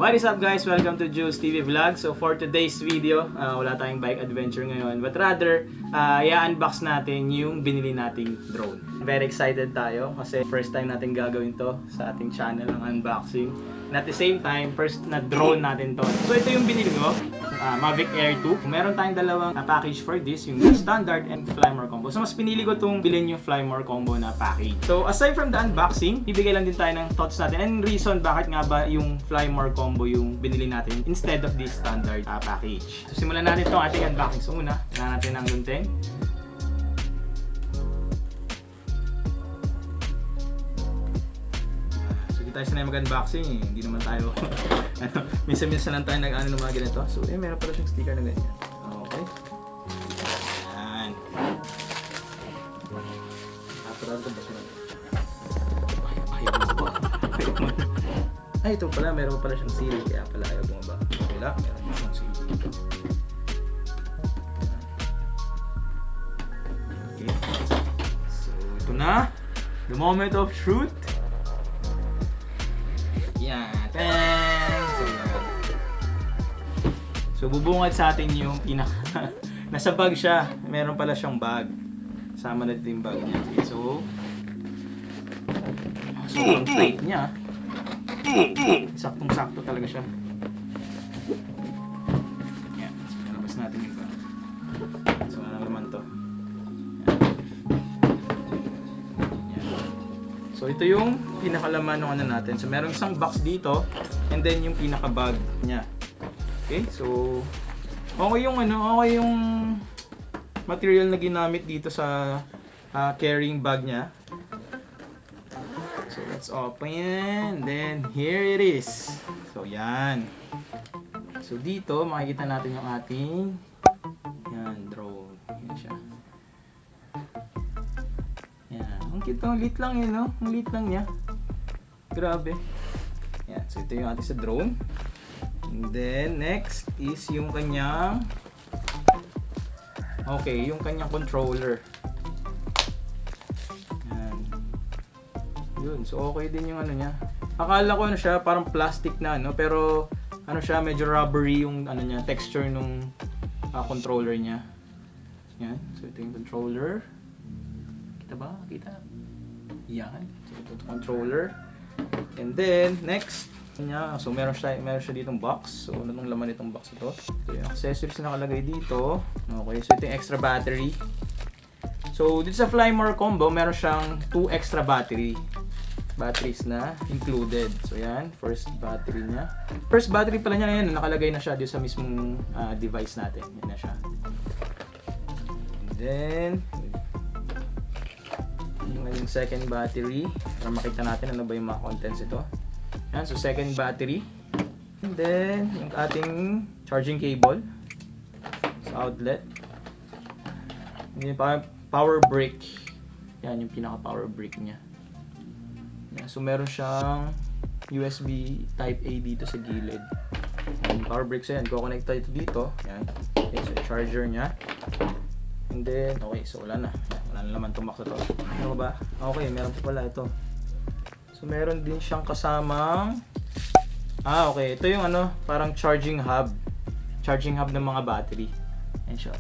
What is up guys? Welcome to Jules TV Vlog. So for today's video, wala tayong bike adventure ngayon, but rather, i-unbox natin yung binili nating drone. Very excited tayo kasi first time natin gagawin to sa ating channel ng unboxing. And at the same time, first na drone natin to. So ito yung binili ko, Mavic Air 2. Meron tayong dalawang package for this, yung standard and Flymore combo. So mas pinili ko itong bilhin yung Flymore combo na package. So aside from the unboxing, bibigay lang din tayo ng thoughts natin and reason bakit nga ba yung Flymore combo yung binili natin instead of this standard package. So simulan natin itong ating unboxing. So una, kailangan natin ng gunting. Tayo sanay mag-unboxing eh. Hindi naman tayo minsan-minsan lang tayo nag-ano ng mga ganito. So meron pala siyang sticker na ganyan. Okay. Ayan. Parang ito basta natin. Ay, ito pala. Meron pala siyang seal. Kaya pala ayaw bumaba. Wala. Meron siyang seal dito. Okay. So ito na. The moment of truth. So bubungad sa atin yung pinaka nasa bag siya. Meron pala siyang bag. Sama na dito yung bag niya. Okay, so ang tight niya. Saktong-sakto talaga siya. Yan. So nalabas natin yung bag. So ano naman to? Yan. So ito yung pinakalaman ng ano natin. So meron isang box dito and then yung pinaka-bag niya. Okay, so okay yung material na ginamit dito sa carrying bag niya. So let's open, then here it is. So yan. So dito makikita natin yung ating drone. Yan siya. Yan. Ang cute, ang lit lang yun, no? Ang lit lang niya. Grabe. Yan. So ito yung ating sa drone. And then next is yung kanyang controller. Yan. Yun, so okay din yung ano niya. Akala ko siya parang plastic na pero siya medyo rubbery yung niya, texture nung controller niya. Yan, so ito yung controller. Kita ba? Kita. Yan. So ito yung controller. And then next so meron siya ditong box. So ano tong laman nitong box ito? So yung accessories na nakalagay dito. Okay, so ito yung extra battery. So dito sa Flymore combo, meron siyang 2 extra batteries na included. So yan, first battery niya. First battery pala niya yan, nakalagay na siya dito sa mismong device natin. Yan na siya. And then yung second battery para makita natin ano ba yung mga contents ito. Yan, so second battery. And then, yung ating charging cable sa outlet. And yung power brick. Yan, yung pinaka-power brick niya. Yan, so meron siyang USB Type-A dito sa gilid. Yung power brick siya yan. Kukonect tayo dito. Yan. Okay, so charger niya. And then, okay, so wala na. Wala na naman tumak sa to. Ano ba? Okay, meron pa pala ito. So meron din siyang kasamang okay, ito yung parang charging hub ng mga battery. Ayan siya.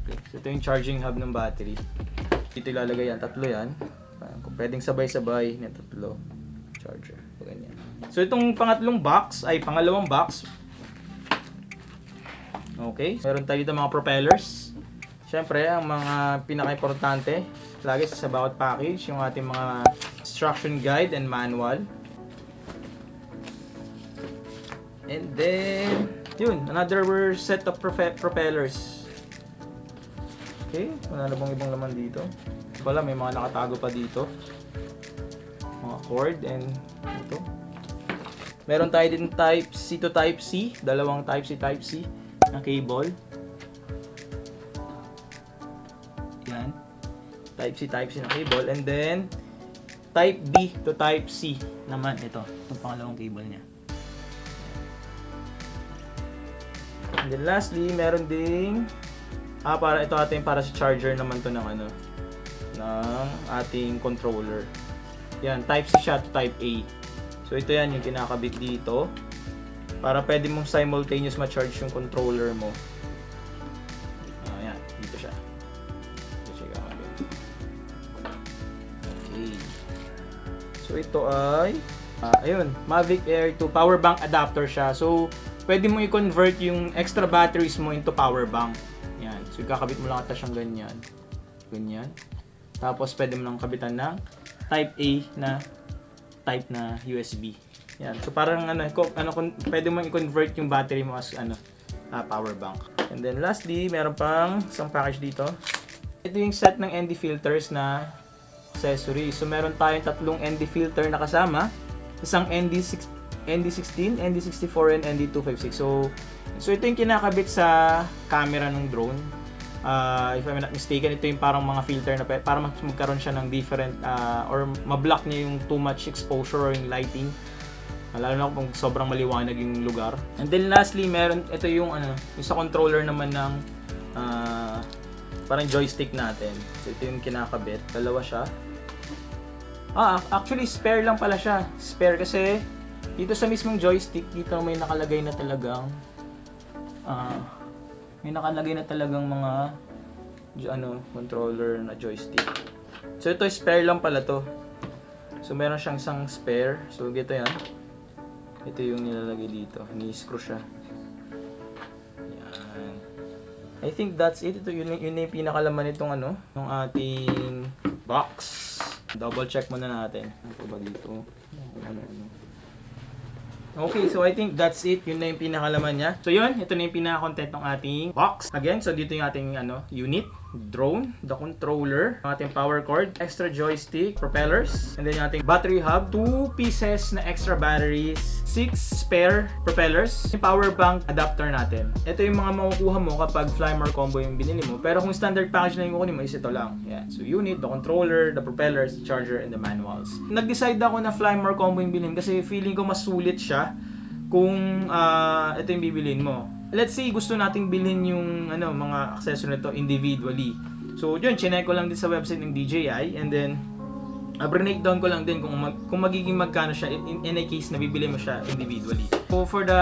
Okay, so ito yung charging hub ng battery. Dito ilalagay yan, tatlo yan. Kung pwedeng sabay-sabay na tatlo charger. Ganyan. So itong pangalawang box. Okay, meron tayo dito mga propellers. Siyempre, ang mga pinaka-importante lagi sa bawat package, yung ating mga instruction guide and manual. And then, yun, another set of propellers. Okay, wala na bang ibang laman dito? Wala, may mga nakatago pa dito. Mga cord and ito. Meron tayo din Type C to Type C, dalawang Type C na cable. Yan. Type C na cable, and then Type B to Type C naman ito, itong pangalawang cable niya. And then lastly, meron ding para ito para sa charger naman to ng ng ating controller. Yan, Type C siya to Type A. So So ito yan yung kinakabit dito para pwede mong simultaneous ma-charge yung controller mo. Ayan, dito siya. Okay. So ito ay ayun, Mavic Air 2 power bank adapter siya. So pwede mo i-convert yung extra batteries mo into power bank. Yan. So kakabit mo lang ata siyang ganyan. Ganyan. Tapos pwede mo lang kabitan ng type na USB. Yan. So parang pwede mo i-convert yung battery mo as power bank. And then lastly, meron pang isang package dito. Ito yung set ng ND filters na accessory. So meron tayong tatlong ND filter na kasama. Isang ND16, ND64, and ND256. So ito yung kinakabit sa camera ng drone. If I'm not mistaken, ito yung parang mga filter na para magkaroon siya ng different or ma-block niya yung too much exposure or yung lighting. Lalo na kung sobrang maliwanag yung lugar. And then lastly, ito yung yung sa controller naman ng parang joystick natin. So ito yung kinakabit. Dalawa siya. Actually spare lang pala siya. Spare kasi dito sa mismong joystick, dito may nakalagay na talagang mga controller na joystick. So ito spare lang pala to. So meron siyang isang spare. So ito yan. Ito yung nilalagay dito. Ni-screw siya. Yan. I think that's it. Ito yun yung pinakalaman nitong ng ating box. Double check muna natin. Ano ba dito? Okay, so I think that's it. Yun na yung pinakalaman niya. So yun, ito na yung pinaka-content ng ating box. Again, so dito yung ating unit, drone, the controller, ang ating power cord, extra joystick, propellers, and then yung ating battery hub, 2 pieces na extra batteries, 6 spare propellers, yung power bank adapter natin. Ito yung mga makukuha mo kapag Flymore combo yung binili mo. Pero kung standard package na yung kukunin mo, is ito lang. Yan. So unit, the controller, the propellers, the charger, and the manuals. Nag-decide ako na Flymore combo yung bilhin kasi feeling ko mas sulit siya kung ito yung bibilin mo. Let's say gusto nating bilhin yung mga accessory nito individually. So yun, chinek ko lang din sa website ng DJI, and then breakdown ko lang din kung magiging magkano siya in a case na bibili mo siya individually. So for the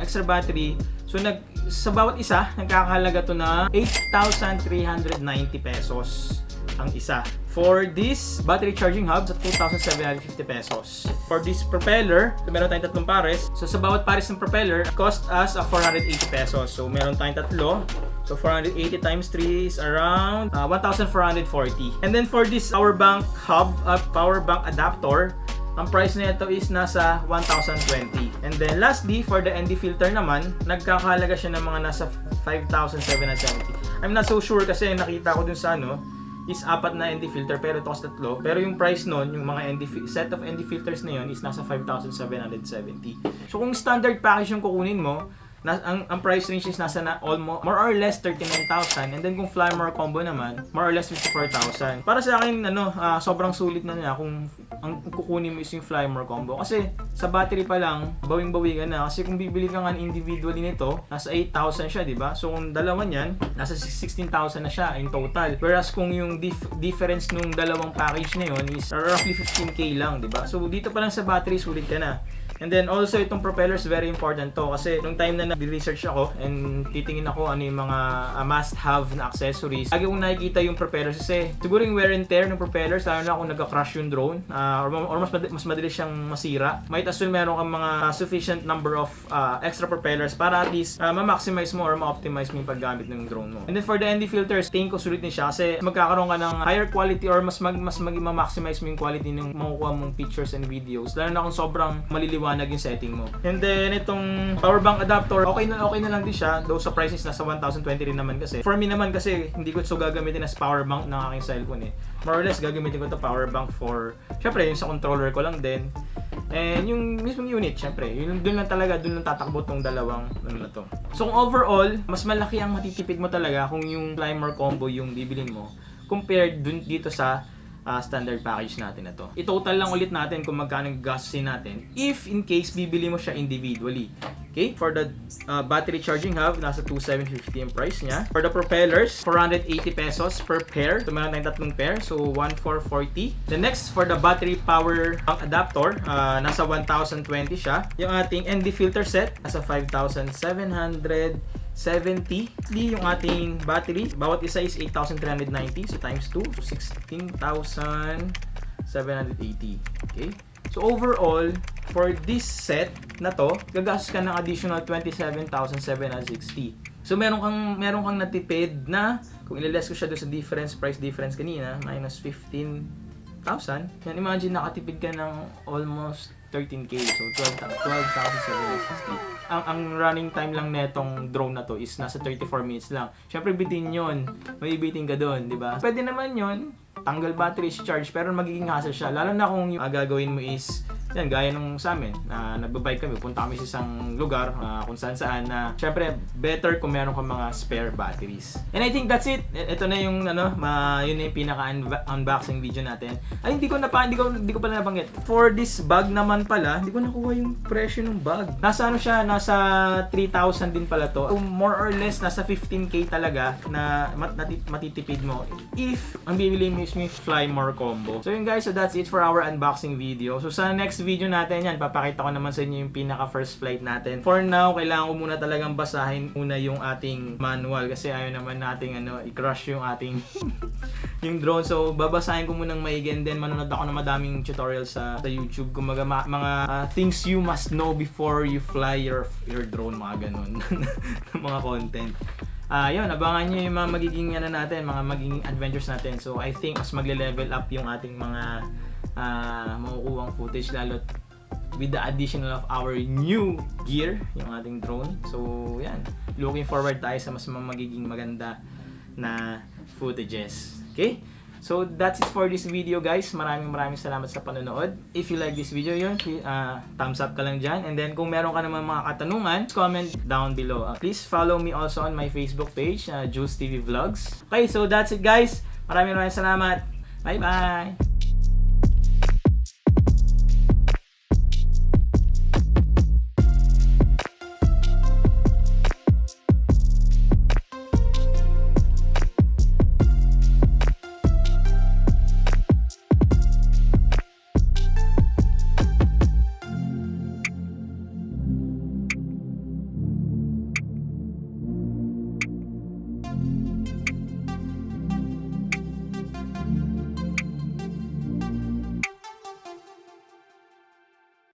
extra battery, so sa bawat isa nagkakahalaga to na 8,390 pesos ang isa. For this battery charging hub, sa 2,750 pesos. For this propeller, so meron tayong tatlong pares. So sa bawat pares ng propeller, cost us 480 pesos. So meron tayong tatlo. So 480 times 3 is around 1,440. And then for this power bank hub, power bank adapter, ang price na ito is nasa 1,020. And then lastly, for the ND filter naman, nagkakahalaga siya ng mga nasa 5,770. I'm not so sure kasi nakita ko dun sa is 4 na ND filter pero ito kasi 3. Pero yung price nun, yung mga set of ND filters na yun is nasa 5,770. So kung standard package yung kukunin mo, ang price range is nasa almost more or less 39,000, and then kung Flymore combo naman, more or less 54,000. Para sa akin sobrang sulit na niya kung ang kukunin mo is yung Flymore combo, kasi sa battery pa lang bawing-bawi ka na, kasi kung bibili ka nga individually nito, nasa 8,000 siya, di ba? So kung dalawa niyan, nasa 16,000 na siya in total. Whereas kung yung difference nung dalawang package na yun is roughly 15k lang, di ba? So dito pa lang sa battery sulit ka na. And then also itong propellers, very important to kasi nung time na nag-research ako and titingin ako ano yung mga must-have na accessories, lagi kong nakikita yung propellers kasi siguro yung wear and tear ng propellers, lalo na kung nagka-crash yung drone or mas madali siyang masira, might as well meron kang mga sufficient number of extra propellers para at least ma-maximize mo or ma-optimize mo yung paggamit ng drone mo. And then for the ND filters, tingin ko sulit din siya kasi magkakaroon ka ng higher quality or mas ma-maximize mo yung quality ng makukuha mong pictures and videos, lalo na kung sobrang maliliwanag yung setting mo. And then itong power bank adapter, okay na lang din siya, though sa price is nasa 1,020 rin naman kasi. For me naman kasi hindi ko ito gagamitin as power bank ng aking cellphone More or less gagamitin ko ito power bank for syempre yung sa controller ko lang din. And yung mismong unit, syempre, doon lang tatakbo tong dalawang na to. So kung overall, mas malaki ang matitipid mo talaga kung yung Flymore combo yung bibilin mo compared dito sa standard package natin na to. I-total lang ulit natin kung magkano gastusin natin if in case bibili mo siya individually. Okay, for the battery charging hub, nasa 2,750 yung price niya. For the propellers, 480 pesos per pair. So, meron tayong tatlong pair. So, 1,440. The next, for the battery power bank adapter, nasa 1,020 siya. Yung ating ND filter set, nasa 5,770. Yung ating battery, bawat isa is 8,390. So, times 2. So, 16,780. Okay? So overall, for this set na to, gagastos ka ng additional 27,760. So meron kang natipid na, kung ilales ko siya doon sa price difference kanina, minus 15,000. Yan, imagine nakatipid ka ng almost 13K. So 12,760. Ang running time lang netong drone na to is nasa 34 minutes lang. Syempre bitin yun. May bitin ka doon, di ba? Pwede naman yun, tanggal battery charge, pero magiging hassle siya. Lalo na kung yung gagawin mo is, yan, gaya nung sa amin, na nagbabike kami, punta kami sa isang lugar, kung saan na, syempre, better kung meron kang mga spare batteries. And I think that's it. Ito na yung, yun na yung pinaka-unboxing video natin. Ay, hindi ko pala nabanggit. For this bag naman pala, hindi ko nakuha yung presyo ng bag. Nasa nasa 3,000 din pala to. So, more or less, nasa 15K talaga na matitipid mo if ang bibili mo is may Fly More combo. So yun guys, so that's it for our unboxing video. So sa next video natin yan, papakita ko naman sa inyo yung pinaka first flight natin. For now, kailangan ko muna talagang basahin muna yung ating manual kasi ayaw naman nating i-crush yung ating yung drone. So babasahin ko munang maigi and then manonood ako ng madaming tutorials sa YouTube. Kumaga mga things you must know before you fly your drone, mga ganun. Mga content. Yun, abangan nyo yung mga magiging mga magiging adventures natin. So I think mas magle-level up yung ating mga makukuhang footage, lalo with the addition of our new gear, yung ating drone. So yan, looking forward tayo sa mas magiging maganda na footages. Okay? So that's it for this video guys. Maraming salamat sa panonood. If you like this video, yun, thumbs up ka lang dyan. And then kung meron ka naman mga katanungan, comment down below. Please follow me also on my Facebook page, Jules TV Vlogs. Okay, so that's it guys. Maraming salamat. Bye bye!